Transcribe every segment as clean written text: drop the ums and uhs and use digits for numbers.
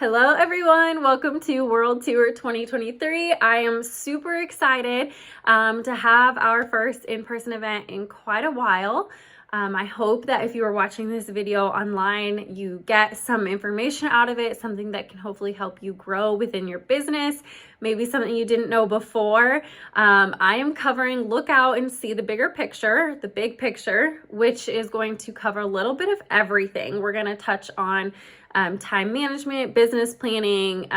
Hello everyone, welcome to World Tour 2023. I am super excited to have our first in-person event in quite a while. I hope that if you are watching this video online, you get some information out of it, something that can hopefully help you grow within your business, maybe something you didn't know before. I am covering Look Out and See the Bigger Picture, the big picture, which is going to cover a little bit of everything. We're going to touch on time management, business planning,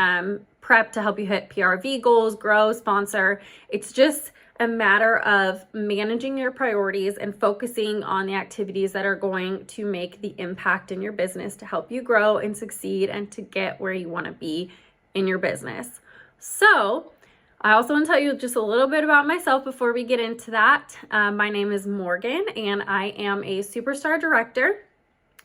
prep to help you hit PRV goals, grow, sponsor. It's just a matter of managing your priorities and focusing on the activities that are going to make the impact in your business to help you grow and succeed and to get where you want to be in your business. So I also want to tell you just a little bit about myself before we get into that. My name is Morgan and I am a Superstar Director.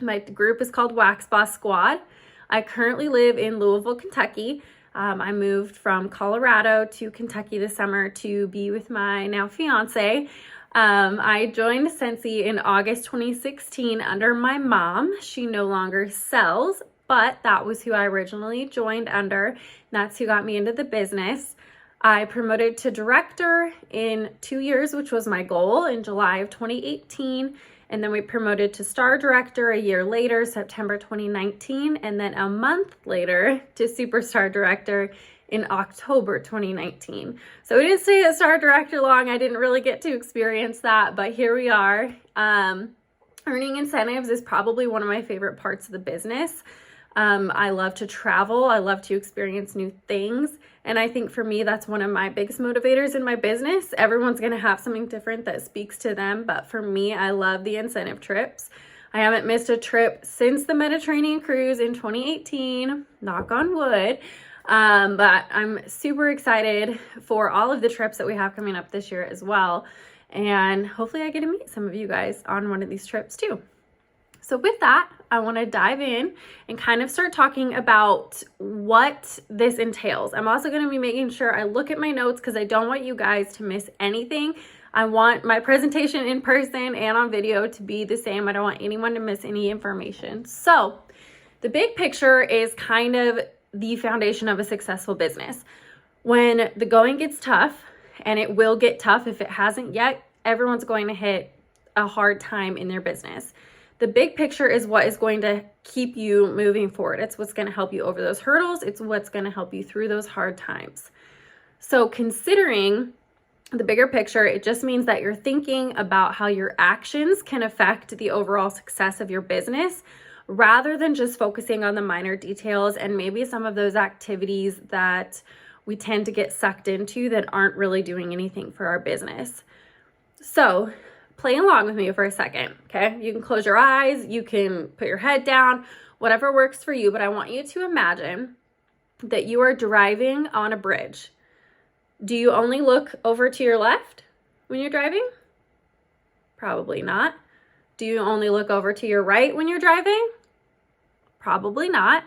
My group is called Wax Boss Squad. I currently live in Louisville, Kentucky. I moved from Colorado to Kentucky this summer to be with my now fiance. I joined Scentsy in August 2016 under my mom. She no longer sells, but that was who I originally joined under. That's who got me into the business. I promoted to director in 2 years, which was my goal, in July of 2018. And then we promoted to star director a year later, September 2019, and then a month later to superstar director in October 2019. So we didn't stay at star director long. I didn't really get to experience that, but here we are. Earning incentives is probably one of my favorite parts of the business. I love to travel. I love to experience new things. And I think for me, that's one of my biggest motivators in my business. Everyone's going to have something different that speaks to them. But for me, I love the incentive trips. I haven't missed a trip since the Mediterranean cruise in 2018, knock on wood. But I'm super excited for all of the trips that we have coming up this year as well. And hopefully I get to meet some of you guys on one of these trips too. So with that, I want to dive in and kind of start talking about what this entails. I'm also going to be making sure I look at my notes because I don't want you guys to miss anything. I want my presentation in person and on video to be the same. I don't want anyone to miss any information. So the big picture is kind of the foundation of a successful business. When the going gets tough, and it will get tough if it hasn't yet, everyone's going to hit a hard time in their business. The big picture is what is going to keep you moving forward. It's what's going to help you over those hurdles. It's what's going to help you through those hard times. So considering the bigger picture, it just means that you're thinking about how your actions can affect the overall success of your business rather than just focusing on the minor details and maybe some of those activities that we tend to get sucked into that aren't really doing anything for our business. So play along with me for a second, okay? You can close your eyes, you can put your head down, whatever works for you, but I want you to imagine that you are driving on a bridge. Do you only look over to your left when you're driving? Probably not. Do you only look over to your right when you're driving? Probably not.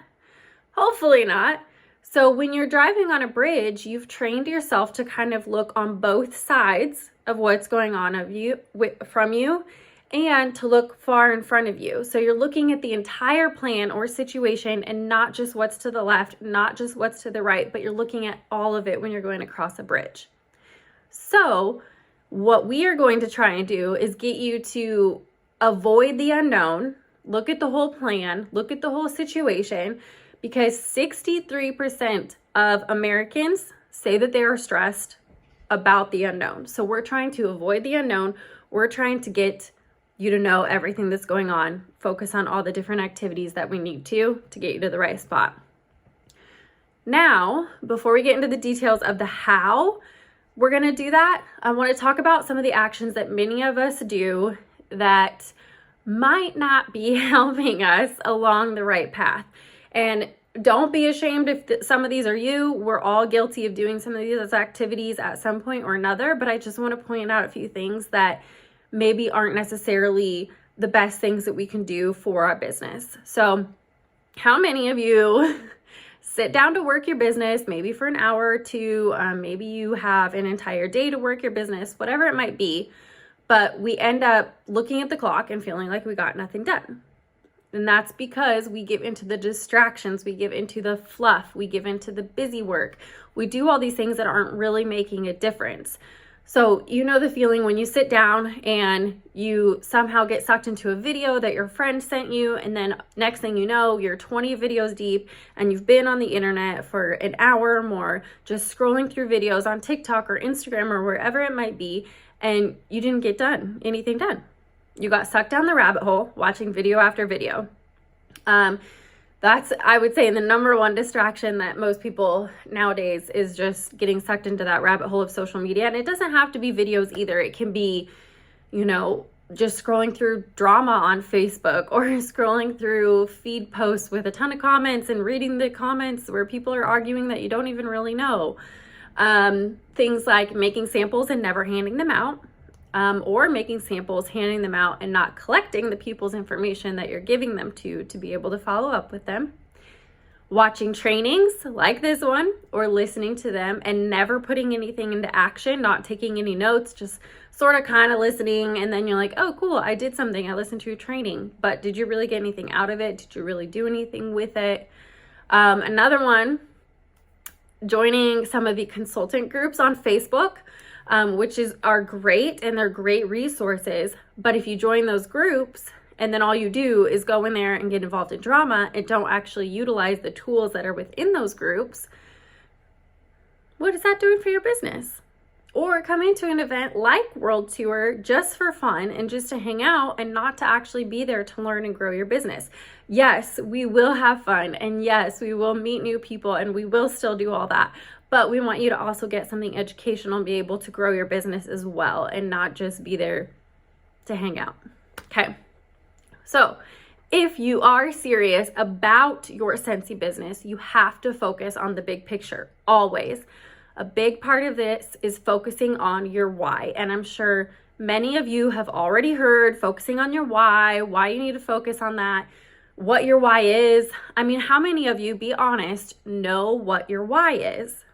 Hopefully not. So when you're driving on a bridge, you've trained yourself to kind of look on both sides of what's going on from you and to look far in front of you. So you're looking at the entire plan or situation and not just what's to the left, not just what's to the right, but you're looking at all of it when you're going across a bridge. So what we are going to try and do is get you to avoid the unknown, look at the whole plan, look at the whole situation, because 63% of Americans say that they are stressed about the unknown. So we're trying to avoid the unknown. We're trying to get you to know everything that's going on, focus on all the different activities that we need to get you to the right spot. Now, before we get into the details of the how we're going to do that, I want to talk about some of the actions that many of us do that might not be helping us along the right path. And don't be ashamed if some of these are you. We're all guilty of doing some of these activities at some point or another, but I just want to point out a few things that maybe aren't necessarily the best things that we can do for our business. So how many of you sit down to work your business, maybe for an hour or two, maybe you have an entire day to work your business, whatever it might be, but we end up looking at the clock and feeling like we got nothing done? And that's because we give into the distractions, we give into the fluff, we give into the busy work. We do all these things that aren't really making a difference. So you know the feeling when you sit down and you somehow get sucked into a video that your friend sent you, and then next thing you know, you're 20 videos deep and you've been on the internet for an hour or more, just scrolling through videos on TikTok or Instagram or wherever it might be, and you didn't get anything done. You got sucked down the rabbit hole watching video after video. That's, I would say, the number one distraction that most people nowadays is just getting sucked into that rabbit hole of social media. And it doesn't have to be videos either. It can be, just scrolling through drama on Facebook, or scrolling through feed posts with a ton of comments and reading the comments where people are arguing that you don't even really know. Things like making samples and never handing them out. Or making samples, handing them out, and not collecting the people's information that you're giving them to be able to follow up with them. Watching trainings like this one, or listening to them and never putting anything into action, not taking any notes, just sort of kind of listening, and then you're like, oh cool, I did something, I listened to a training, but did you really get anything out of it? Did you really do anything with it? Another one, joining some of the consultant groups on Facebook, which are great, and they're great resources. But if you join those groups and then all you do is go in there and get involved in drama and don't actually utilize the tools that are within those groups, what is that doing for your business? Or coming to an event like World Tour just for fun and just to hang out and not to actually be there to learn and grow your business. Yes, we will have fun, and yes, we will meet new people, and we will still do all that. But we want you to also get something educational and be able to grow your business as well, and not just be there to hang out. Okay. So if you are serious about your Scentsy business, you have to focus on the big picture, always. A big part of this is focusing on your why. And I'm sure many of you have already heard focusing on your why you need to focus on that, what your why is. I mean, how many of you, be honest, know what your why is?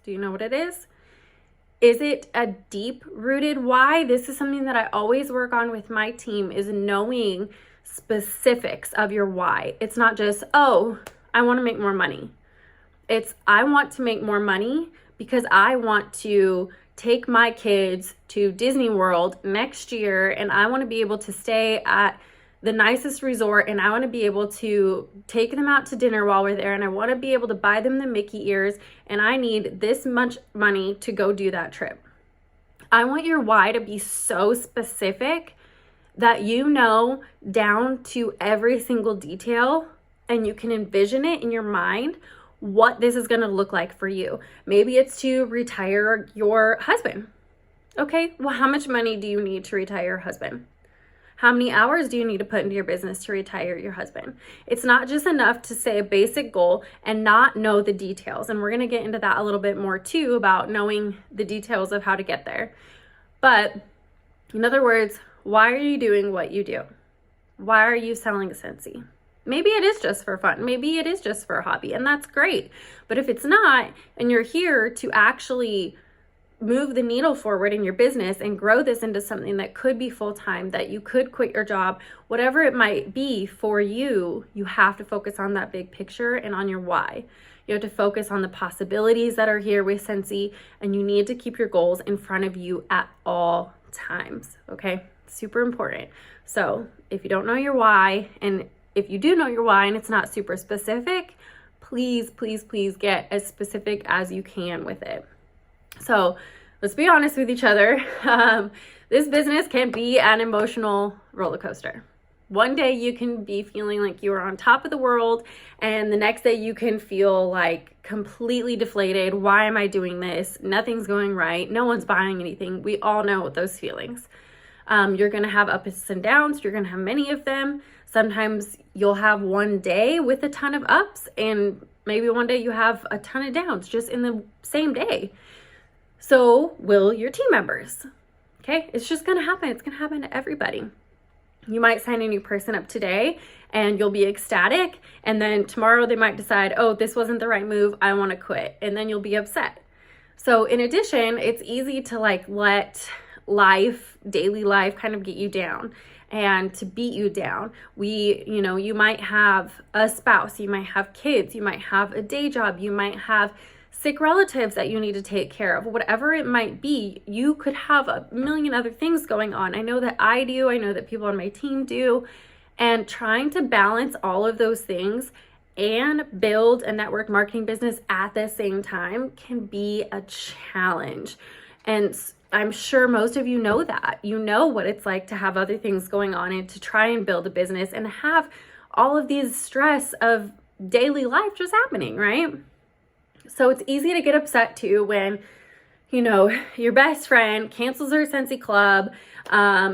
Do you know what it is? Is it a deep-rooted why? This is something that I always work on with my team, is knowing specifics of your why. It's not just, oh, I want to make more money. It's, I want to make more money because I want to take my kids to Disney World next year, and I want to be able to stay at the nicest resort, and I want to be able to take them out to dinner while we're there, and I want to be able to buy them the Mickey ears, and I need this much money to go do that trip. I want your why to be so specific that you know down to every single detail, and you can envision it in your mind what this is going to look like for you. Maybe it's to retire your husband. Okay, well, how much money do you need to retire your husband? How many hours do you need to put into your business to retire your husband? It's not just enough to say a basic goal and not know the details. And we're going to get into that a little bit more too, about knowing the details of how to get there. But in other words, why are you doing what you do? Why are you selling Scentsy? Maybe it is just for fun. Maybe it is just for a hobby, and that's great. But if it's not, and you're here to actually move the needle forward in your business and grow this into something that could be full-time, that you could quit your job, whatever it might be for you, you have to focus on that big picture and on your why. You have to focus on the possibilities that are here with Scentsy, and you need to keep your goals in front of you at all times, okay? Super important. So if you don't know your why, and if you do know your why and it's not super specific, please, please, please get as specific as you can with it. So let's be honest with each other. This business can be an emotional roller coaster. One day you can be feeling like you are on top of the world, and the next day you can feel like completely deflated. Why am I doing this? Nothing's going right. No one's buying anything. We all know those feelings. You're going to have ups and downs. You're going to have many of them. Sometimes you'll have one day with a ton of ups, and maybe one day you have a ton of downs just in the same day. So will your team members. Okay, it's just going to happen. It's going to happen to everybody. You might sign a new person up today and you'll be ecstatic, and then tomorrow they might decide, oh, this wasn't the right move, I want to quit, and then you'll be upset. So in addition, it's easy to like let life, daily life, kind of get you down. and to beat you down. You might have a spouse, you might have kids, you might have a day job, you might have sick relatives that you need to take care of. Whatever it might be, you could have a million other things going on. I know that I do. I know that people on my team do. And trying to balance all of those things and build a network marketing business at the same time can be a challenge. And I'm sure most of you know that. You know what it's like to have other things going on and to try and build a business and have all of these stress of daily life just happening, right? So it's easy to get upset too when, your best friend cancels her Scentsy Club,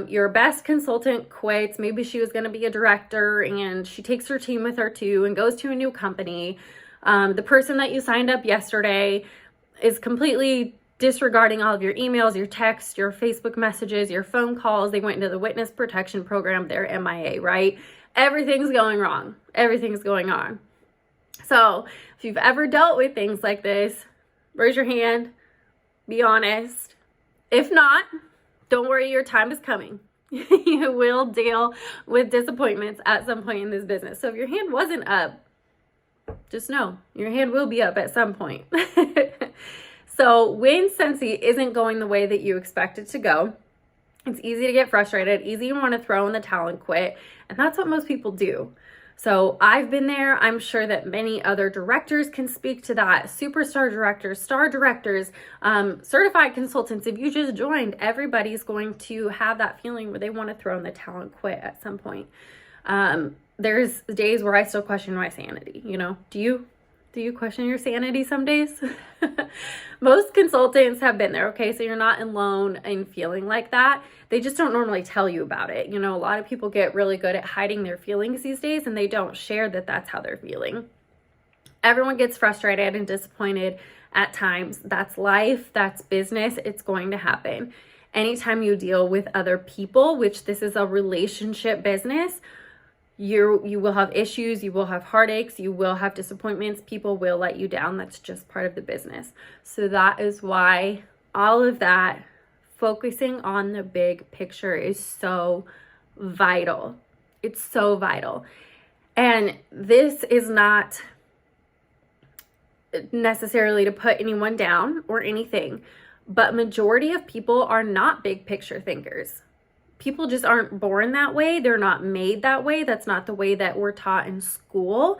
your best consultant quits. Maybe she was going to be a director and she takes her team with her too and goes to a new company. The person that you signed up yesterday is completely disregarding all of your emails, your texts, your Facebook messages, your phone calls. They went into the witness protection program. They're MIA, right? Everything's going wrong. Everything's going on. So if you've ever dealt with things like this, raise your hand, be honest. If not, don't worry, your time is coming. You will deal with disappointments at some point in this business. So if your hand wasn't up, just know your hand will be up at some point. So when Scentsy isn't going the way that you expect it to go, it's easy to get frustrated, easy to want to throw in the towel and quit. And that's what most people do. So I've been there. I'm sure that many other directors can speak to that. Superstar directors, star directors, certified consultants. If you just joined, everybody's going to have that feeling where they want to throw in the towel and quit at some point. There's days where I still question my sanity. Do you question your sanity some days? Most consultants have been there, okay? So you're not alone in feeling like that. They just don't normally tell you about it. A lot of people get really good at hiding their feelings these days, and they don't share that that's how they're feeling. Everyone gets frustrated and disappointed at times. That's life. That's business. It's going to happen. Anytime you deal with other people, which this is a relationship business, you will have issues, you will have heartaches, you will have disappointments, people will let you down. That's just part of the business. So that is why all of that, focusing on the big picture, is so vital. It's so vital. And this is not necessarily to put anyone down or anything, but majority of people are not big picture thinkers. People just aren't born that way. They're not made that way. That's not the way that we're taught in school.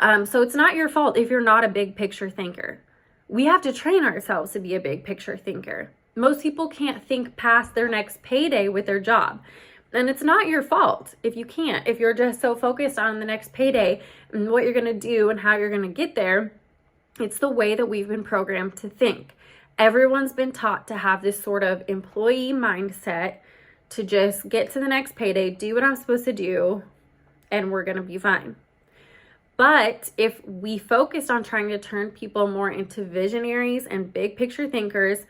So it's not your fault if you're not a big picture thinker. We have to train ourselves to be a big picture thinker. Most people can't think past their next payday with their job. And it's not your fault if you can't. If you're just so focused on the next payday and what you're going to do and how you're going to get there, it's the way that we've been programmed to think. Everyone's been taught to have this sort of employee mindset to just get to the next payday, do what I'm supposed to do, and we're going to be fine. But if we focused on trying to turn people more into visionaries and big picture thinkers,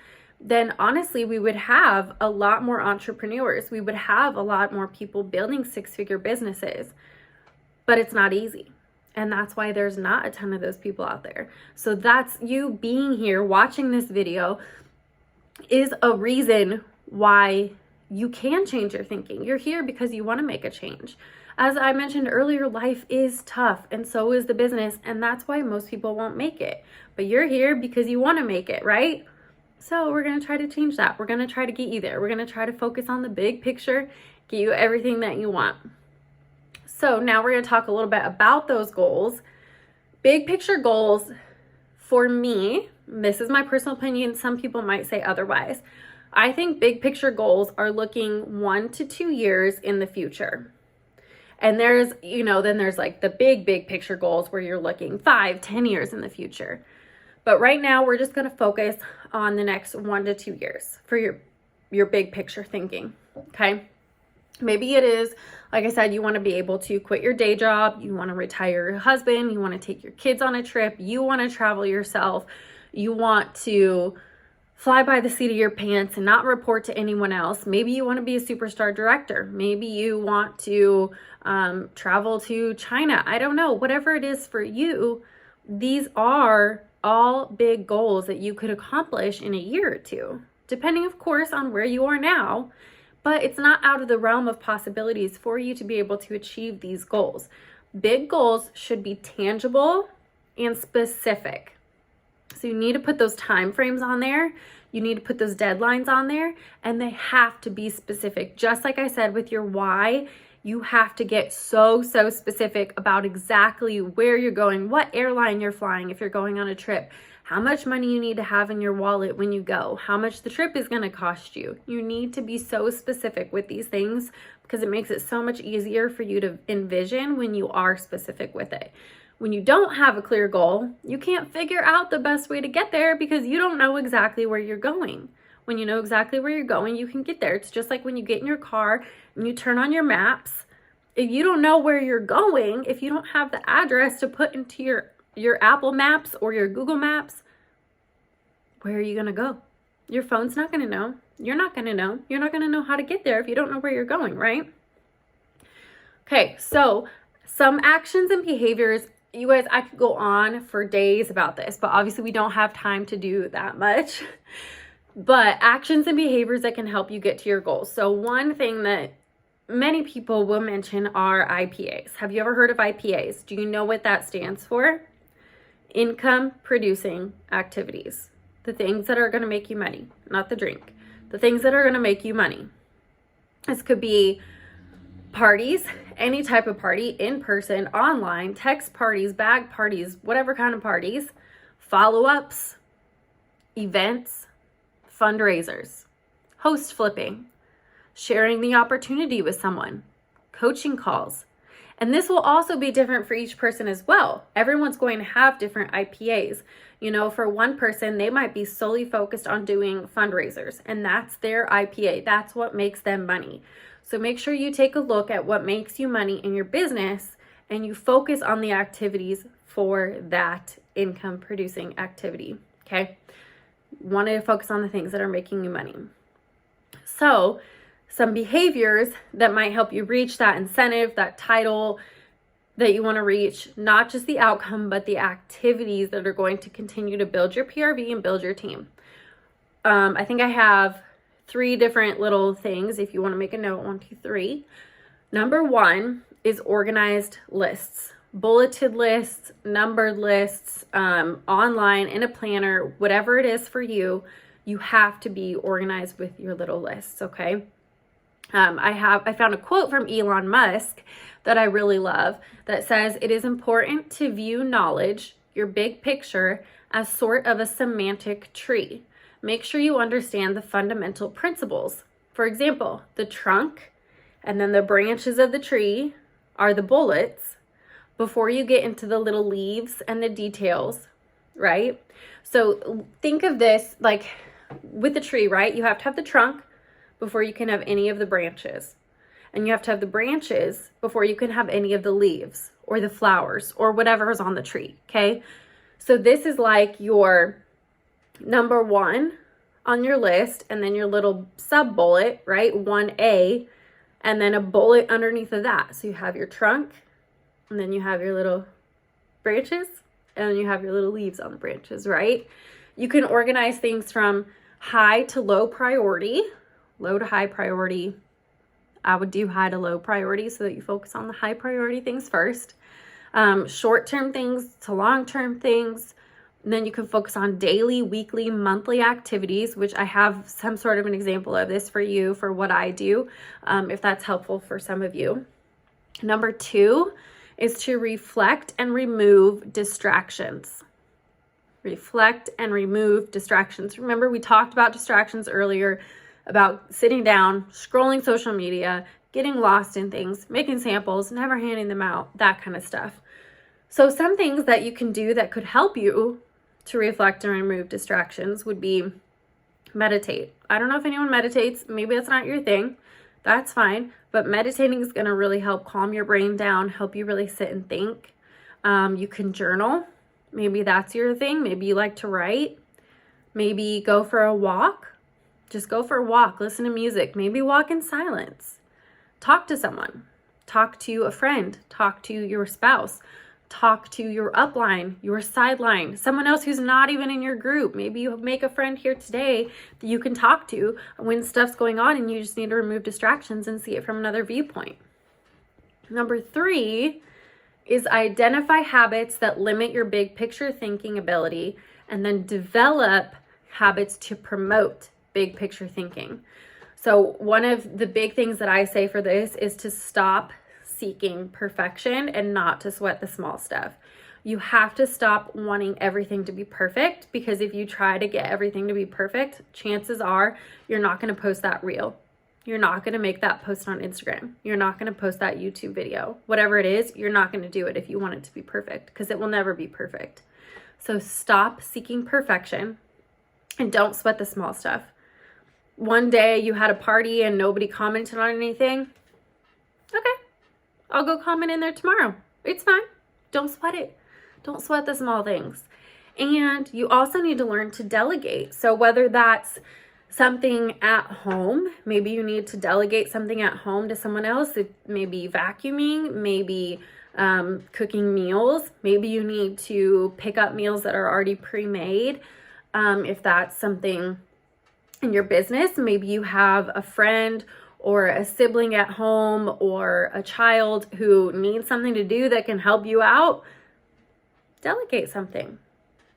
then honestly, we would have a lot more entrepreneurs. We would have a lot more people building six-figure businesses. But it's not easy. And that's why there's not a ton of those people out there. So that's you being here watching this video is a reason why you can change your thinking. You're here because you want to make a change. As I mentioned earlier, life is tough and so is the business, and that's why most people won't make it. But you're here because you want to make it, right? So we're going to try to change that. We're going to try to get you there. We're going to try to focus on the big picture, get you everything that you want. So now we're going to talk a little bit about those goals. Big picture goals, for me, this is my personal opinion, some people might say otherwise. I think big picture goals are looking 1 to 2 years in the future. And there's, then there's like the big picture goals where you're looking 5, 10 years in the future. But right now we're just going to focus on the next 1 to 2 years for your big picture thinking. Okay. Maybe it is, like I said, you want to be able to quit your day job. You want to retire your husband. You want to take your kids on a trip. You want to travel yourself. You want to fly by the seat of your pants and not report to anyone else. Maybe you want to be a superstar director. Maybe you want to travel to China. I don't know. Whatever it is for you, these are all big goals that you could accomplish in a year or two, depending, of course, on where you are now. but it's not out of the realm of possibilities for you to be able to achieve these goals. Big goals should be tangible and specific. So you need to put those time frames on there. You need to put those deadlines on there, and they have to be specific. Just like I said with your why, you have to get so specific about exactly where you're going, what airline you're flying if you're going on a trip, how much money you need to have in your wallet when you go, how much the trip is going to cost you. You need to be so specific with these things because it makes it so much easier for you to envision when you are specific with it. When you don't have a clear goal, you can't figure out the best way to get there because you don't know exactly where you're going. When you know exactly where you're going, you can get there. It's just like when you get in your car and you turn on your maps. If you don't know where you're going, if you don't have the address to put into your Apple Maps or your Google Maps, where are you going to go? Your phone's not going to know. You're not going to know. You're not going to know how to get there if you don't know where you're going, right? Okay, so some actions and behaviors. You guys, I could go on for days about this, but obviously we don't have time to do that much. But actions and behaviors that can help you get to your goals. So one thing that many people will mention are IPAs. Have you ever heard of IPAs? Do you know what that stands for? Income producing activities. The things that are going to make you money, not the drink. The things that are going to make you money. This could be parties, any type of party, in person, online, text parties, bag parties, whatever kind of parties, follow-ups, events, fundraisers, host flipping, sharing the opportunity with someone, coaching calls. And this will also be different for each person as well. Everyone's going to have different IPAs. You know, for one person, they might be solely focused on doing fundraisers, and that's their IPA. That's what makes them money. So make sure you take a look at what makes you money in your business and you focus on the activities for that income producing activity, okay? You want to focus on the things that are making you money. So some behaviors that might help you reach that incentive, that title that you want to reach, not just the outcome, but the activities that are going to continue to build your PRV and build your team. I think I have 3 different little things if you want to make a note. 1, 2, 3. Number 1 is organized lists, bulleted lists, numbered lists, online in a planner, whatever it is for you. You have to be organized with your little lists, okay? I found a quote from Elon Musk that I really love that says, "It is important to view knowledge, your big picture, as sort of a semantic tree. Make sure you understand the fundamental principles. For example, the trunk and then the branches of the tree are the bullets before you get into the little leaves and the details," right? So think of this like with the tree, right? You have to have the trunk before you can have any of the branches. And you have to have the branches before you can have any of the leaves or the flowers or whatever is on the tree, okay? So this is like your number 1 on your list, and then your little sub bullet, right? 1A, and then a bullet underneath of that. So you have your trunk, and then you have your little branches, and then you have your little leaves on the branches, right? You can organize things from high to low priority, low to high priority. I would do high to low priority so that you focus on the high priority things first. Short-term things to long-term things. And then you can focus on daily, weekly, monthly activities, which I have some sort of an example of this for you for what I do, if that's helpful for some of you. Number 2 is to reflect and remove distractions. Reflect and remove distractions. Remember, we talked about distractions earlier, about sitting down, scrolling social media, getting lost in things, making samples, never handing them out, that kind of stuff. So some things that you can do that could help you to reflect and remove distractions would be meditate. I don't know if anyone meditates. Maybe that's not your thing. That's fine. But meditating is going to really help calm your brain down, help you really sit and think. You can journal. Maybe that's your thing. Maybe you like to write. Maybe go for a walk. Just go for a walk. Listen to music. Maybe walk in silence. Talk to someone. Talk to a friend. Talk to your spouse. talk to your upline, your sideline, someone else who's not even in your group. Maybe you make a friend here today that you can talk to when stuff's going on and you just need to remove distractions and see it from another viewpoint. Number 3 is identify habits that limit your big picture thinking ability and then develop habits to promote big picture thinking. So one of the big things that I say for this is to stop seeking perfection and not to sweat the small stuff. You have to stop wanting everything to be perfect, because if you try to get everything to be perfect, chances are you're not going to post that reel. You're not going to make that post on Instagram. You're not going to post that YouTube video. Whatever it is, you're not going to do it if you want it to be perfect, because it will never be perfect. So stop seeking perfection and don't sweat the small stuff. One day you had a party and nobody commented on anything. Okay, I'll go comment in there tomorrow. It's fine. Don't sweat it. Don't sweat the small things. And you also need to learn to delegate. So whether that's something at home, maybe you need to delegate something at home to someone else. It may be vacuuming, maybe cooking meals. Maybe you need to pick up meals that are already pre-made. If that's something in your business, maybe you have a friend or a sibling at home or a child who needs something to do that can help you out. Delegate something.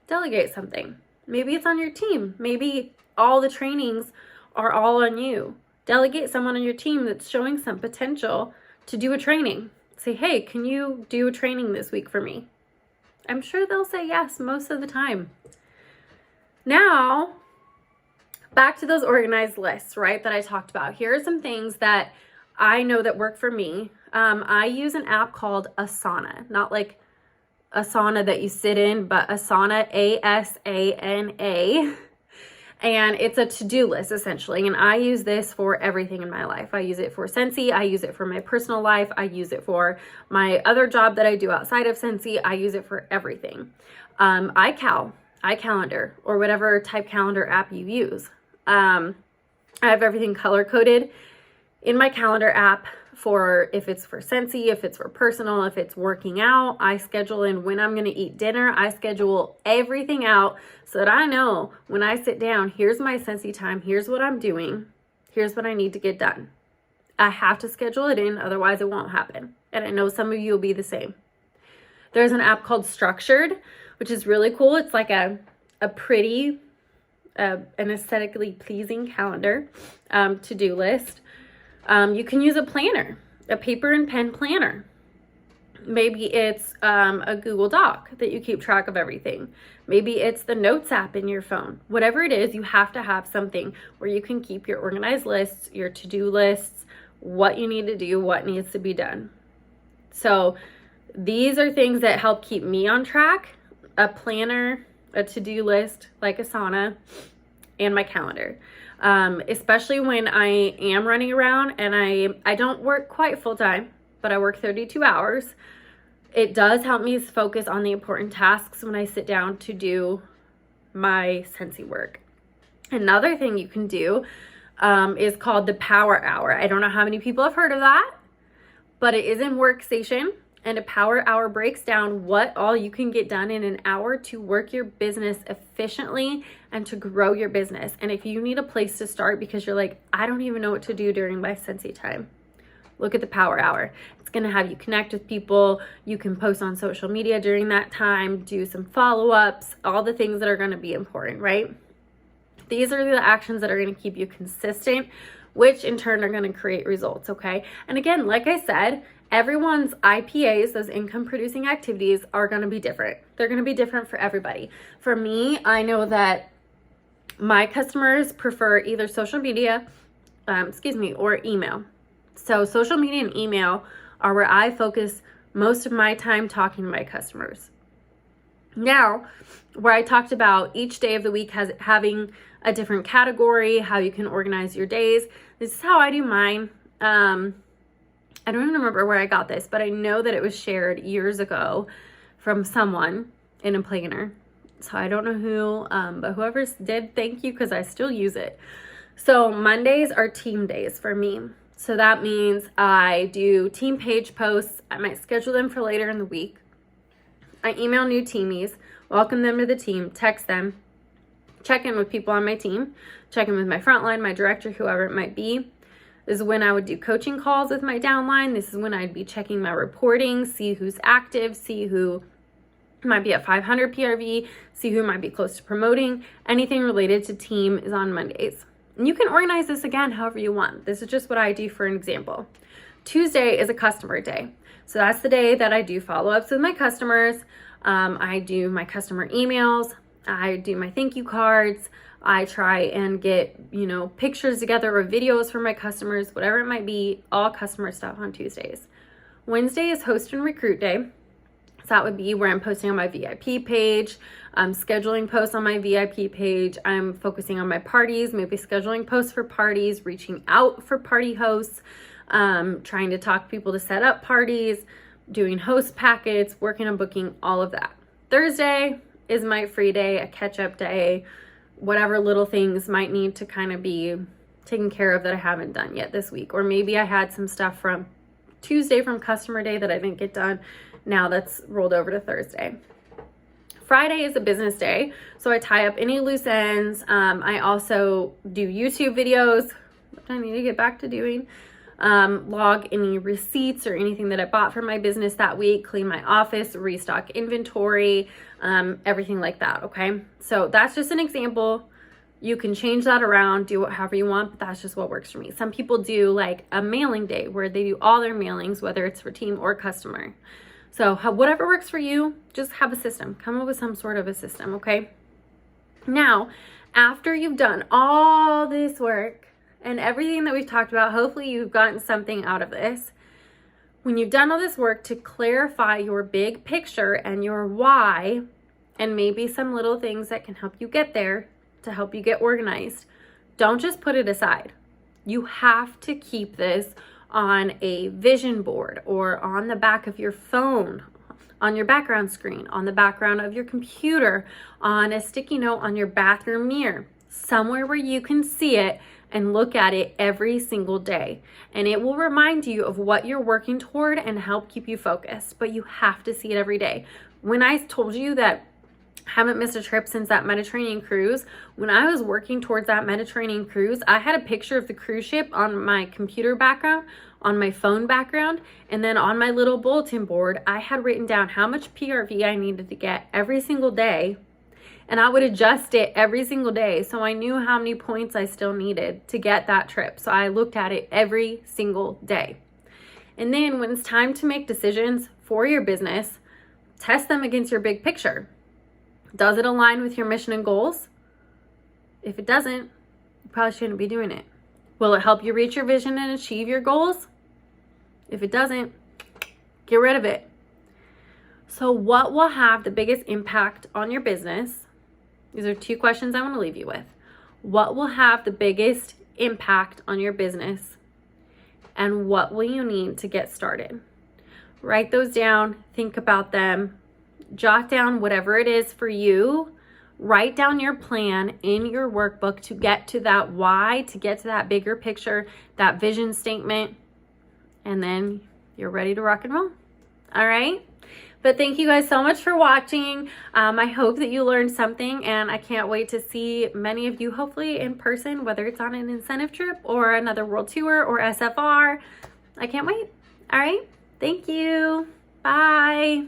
Delegate something. Maybe it's on your team. Maybe all the trainings are all on you. Delegate someone on your team that's showing some potential to do a training. Say, hey, can you do a training this week for me? I'm sure they'll say yes most of the time. Now, back to those organized lists, right, that I talked about. Here are some things that I know that work for me. I use an app called Asana, not like a sauna that you sit in, but Asana, A-S-A-N-A. And it's a to-do list, essentially. And I use this for everything in my life. I use it for Scentsy. I use it for my personal life. I use it for my other job that I do outside of Scentsy. I use it for everything. iCalendar, or whatever type calendar app you use. I have everything color-coded in my calendar app for if it's for Scentsy, if it's for personal, if it's working out. I schedule in when I'm going to eat dinner. I schedule everything out so that I know when I sit down, here's my Scentsy time, here's what I'm doing, here's what I need to get done. I have to schedule it in, otherwise it won't happen. And I know some of you will be the same. There's an app called Structured, which is really cool. It's like a pretty, an aesthetically pleasing calendar, to-do list. You can use a planner, a paper and pen planner. Maybe it's a Google Doc that you keep track of everything. Maybe it's the Notes app in your phone. Whatever it is, you have to have something where you can keep your organized lists, your to-do lists, what you need to do, what needs to be done. So these are things that help keep me on track: a planner, a to-do list like Asana, and my calendar. Especially when I am running around and I don't work quite full time, but I work 32 hours. It does help me focus on the important tasks when I sit down to do my Scentsy work. Another thing you can do is called the Power Hour. I don't know how many people have heard of that, but it is in Workstation. And a Power Hour breaks down what all you can get done in an hour to work your business efficiently and to grow your business. And if you need a place to start because you're like, I don't even know what to do during my Scentsy time, look at the Power Hour. It's going to have you connect with people. You can post on social media during that time, do some follow-ups, all the things that are going to be important, right? These are the actions that are going to keep you consistent, which in turn are going to create results, okay? And again, like I said, everyone's IPAs, those income producing activities, are going to be different. They're going to be different for everybody. For me, I know that my customers prefer either social media, or email. So social media and email are where I focus most of my time talking to my customers. Now, where I talked about each day of the week having a different category, how you can organize your days, this is how I do mine. I don't even remember where I got this, but I know that it was shared years ago from someone in a planner. So I don't know who, but whoever did, thank you, because I still use it. So Mondays are team days for me. So that means I do team page posts. I might schedule them for later in the week. I email new teamies, welcome them to the team, text them, check in with people on my team, check in with my frontline, my director, whoever it might be. This is when I would do coaching calls with my downline. This is when I'd be checking my reporting, see who's active, see who might be at 500 PRV, see who might be close to promoting. Anything related to team is on Mondays. And you can organize this again however you want. This is just what I do for an example. Tuesday is a customer day. So that's the day that I do follow-ups with my customers. I do my customer emails. I do my thank you cards. I try and get, pictures together or videos for my customers, whatever it might be, all customer stuff on Tuesdays. Wednesday is host and recruit day. So that would be where I'm posting on my VIP page. I'm scheduling posts on my VIP page. I'm focusing on my parties, maybe scheduling posts for parties, reaching out for party hosts, trying to talk people to set up parties, doing host packets, working on booking, all of that. Thursday is my free day, a catch-up day, whatever little things might need to kind of be taken care of that I haven't done yet this week. Or maybe I had some stuff from Tuesday from customer day that I didn't get done. Now that's rolled over to Thursday. Friday is a business day, so I tie up any loose ends. I also do YouTube videos, which I need to get back to doing. Log any receipts or anything that I bought for my business that week, clean my office, restock inventory, everything like that, okay? So that's just an example. You can change that around, do whatever you want, but that's just what works for me. Some people do like a mailing day where they do all their mailings, whether it's for team or customer. So whatever works for you, just have a system. Come up with some sort of a system, okay? Now, after you've done all this work and everything that we've talked about, hopefully you've gotten something out of this. When you've done all this work to clarify your big picture and your why, and maybe some little things that can help you get there, to help you get organized, don't just put it aside. You have to keep this on a vision board or on the back of your phone, on your background screen, on the background of your computer, on a sticky note on your bathroom mirror, somewhere where you can see it and look at it every single day. And it will remind you of what you're working toward and help keep you focused, but you have to see it every day. When I told you that I haven't missed a trip since that Mediterranean cruise, when I was working towards that Mediterranean cruise, I had a picture of the cruise ship on my computer background, on my phone background, and then on my little bulletin board, I had written down how much PRV I needed to get every single day, and I would adjust it every single day, so I knew how many points I still needed to get that trip. So I looked at it every single day. And then when it's time to make decisions for your business, test them against your big picture. Does it align with your mission and goals? If it doesn't, you probably shouldn't be doing it. Will it help you reach your vision and achieve your goals? If it doesn't, get rid of it. So what will have the biggest impact on your business? These are two questions I want to leave you with. What will have the biggest impact on your business? And what will you need to get started? Write those down, think about them. Jot down whatever it is for you. Write down your plan in your workbook to get to that why, to get to that bigger picture, that vision statement, and then you're ready to rock and roll. All right? But thank you guys so much for watching. I hope that you learned something, and I can't wait to see many of you hopefully in person, whether it's on an incentive trip or another world tour or SFR. I can't wait. All right? Thank you. Bye.